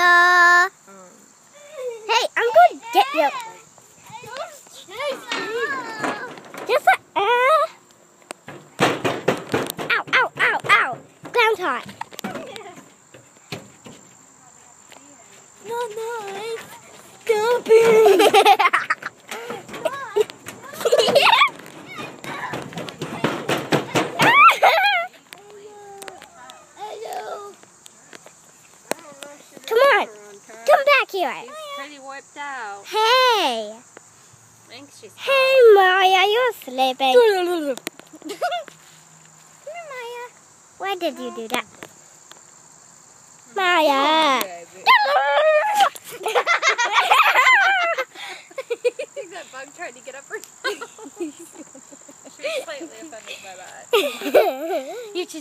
Maya. Hey, I'm going to get you. Just ow, ow, ow, ow. Ground hot. No, stop it. Come on, come back here. She's pretty wiped out. Hey. I think she's Hey, Maya, you're sleeping. Come here, Maya. Why did you do that? Maya. I think that bug tried to get up her nose. She was slightly offended by that. You just